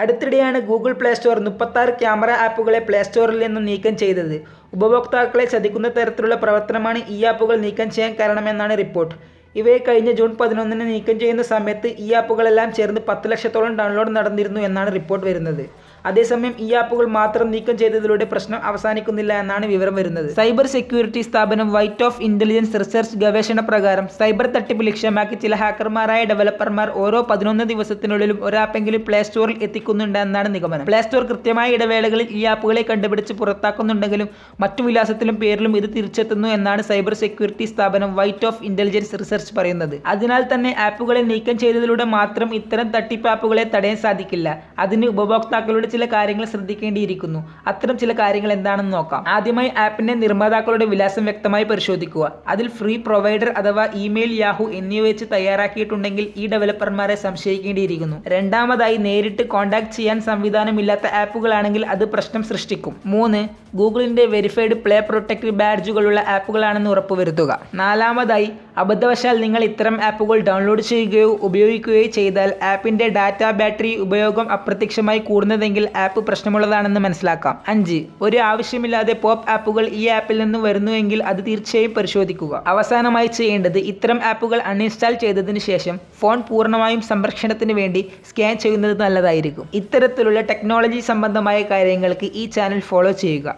അടുത്തിടെയാണ് Google play store 36 camera ആപ്പുകളെ play സ്റ്റോറിൽ നിന്ന് നീക്കം ചെയ്തത്. ഉപഭോക്താക്കളെ ചതിക്കുന്ന തരത്തിലുള്ള പ്രവർത്തനമാണ് ഈ ആപ്പുകൾ നീക്കം ചെയ്യാൻ കാരണമെന്നാണ് റിപ്പോർട്ട്. ഇവയെ കഴിഞ്ഞ ജൂൺ 11 നീക്കം ചെയ്യുന്ന സമയത്ത് ഈ ആപ്പുകളെല്ലാം ചേർന്ന് 10 ലക്ഷത്തോളം ഡൗൺലോഡ് നടന്നിരുന്നു എന്നാണ് റിപ്പോർട്ട് വരുന്നത്. അതേസമയം ഈ ആപ്പുകൾ മാത്രം നീക്കം ചെയ്തതിലൂടെ പ്രശ്നം അവസാനിക്കുന്നില്ല എന്നാണ് വിവരം വരുന്നത്. സൈബർ സെക്യൂരിറ്റി സ്ഥാപനം വൈറ്റ് ഓഫ് ഇന്റലിജൻസ് റിസർച്ച് ഗവേഷണ പ്രകാരം സൈബർ തട്ടിപ്പ് ലക്ഷ്യമാക്കി ചില ഹാക്കർമാരായ ഡെവലപ്പർമാർ ഓരോ 11 ദിവസത്തിനുള്ളിലും ഒരാപ്പെങ്കിലും പ്ലേ സ്റ്റോറിൽ എത്തിക്കുന്നുണ്ട് എന്നാണ് നിഗമനം. പ്ലേ സ്റ്റോർ കൃത്യമായ ഇടവേളകളിൽ ഈ ആപ്പുകളെ കണ്ടുപിടിച്ച് പുറത്താക്കുന്നുണ്ടെങ്കിലും മറ്റു വിലാസത്തിലും പേരിലും ഇത് തിരിച്ചെത്തുന്നു എന്നാണ് സൈബർ സെക്യൂരിറ്റി സ്ഥാപനം വൈറ്റ് ഓഫ് ഇന്റലിജൻസ് റിസർച്ച് പറയുന്നത്. അതിനാൽ തന്നെ ആപ്പുകളെ നീക്കം ചെയ്തതിലൂടെ മാത്രം ഇത്തരം തട്ടിപ്പ് ആപ്പുകളെ തടയാൻ സാധിക്കില്ല. അതിന് ഉപഭോക്താക്കളുടെ ചില കാര്യങ്ങൾ ശ്രദ്ധിക്കേണ്ടിയിരിക്കുന്നു. അത്തരം ചില കാര്യങ്ങൾ എന്താണെന്ന് നോക്കാം. ആദ്യമായി ആപ്പിന്റെ നിർമ്മാതാക്കളുടെ വിലാസം വ്യക്തമായി പരിശോധിക്കുക. അതിൽ ഫ്രീ പ്രൊവൈഡർ അഥവാ ഇമെയിൽ, യാഹു എന്നിവ വെച്ച് തയ്യാറാക്കിയിട്ടുണ്ടെങ്കിൽ ഈ ഡെവലപ്പർമാരെ സംശയിക്കേണ്ടിയിരിക്കുന്നു. രണ്ടാമതായി നേരിട്ട് കോൺടാക്ട് ചെയ്യാൻ സംവിധാനമില്ലാത്ത ആപ്പുകളാണെങ്കിൽ അത് പ്രശ്നം സൃഷ്ടിക്കും. 3. ഗൂഗിളിന്റെ വെരിഫൈഡ് പ്ലേ പ്രൊട്ടക്ട് ബാഡ്ജുകളുള്ള ആപ്പുകളാണെന്ന് ഉറപ്പുവരുത്തുക. നാലാമതായി അബദ്ധവശാൽ നിങ്ങൾ ഇത്തരം ആപ്പുകൾ ഡൗൺലോഡ് ചെയ്യുകയോ ഉപയോഗിക്കുകയോ ചെയ്താൽ ആപ്പിന്റെ ഡാറ്റ ബാറ്ററി ഉപയോഗം അപ്രത്യക്ഷമായി കൂടുന്നതെങ്കിൽ ആപ്പ് പ്രശ്നമുള്ളതാണെന്ന് മനസ്സിലാക്കാം. 5. ഒരു ആവശ്യമില്ലാതെ പോപ്പ് ആപ്പുകൾ ഈ ആപ്പിൽ നിന്ന് വരുന്നുവെങ്കിൽ അത് തീർച്ചയായും പരിശോധിക്കുക. അവസാനമായി ചെയ്യേണ്ടത് ഇത്തരം ആപ്പുകൾ അൺഇൻസ്റ്റാൾ ചെയ്തതിനു ശേഷം ഫോൺ പൂർണ്ണമായും സംരക്ഷണത്തിന് വേണ്ടി സ്കാൻ ചെയ്യുന്നത് നല്ലതായിരിക്കും. ഇത്തരത്തിലുള്ള ടെക്നോളജി സംബന്ധമായ കാര്യങ്ങൾക്ക് ഈ ചാനൽ ഫോളോ ചെയ്യുക.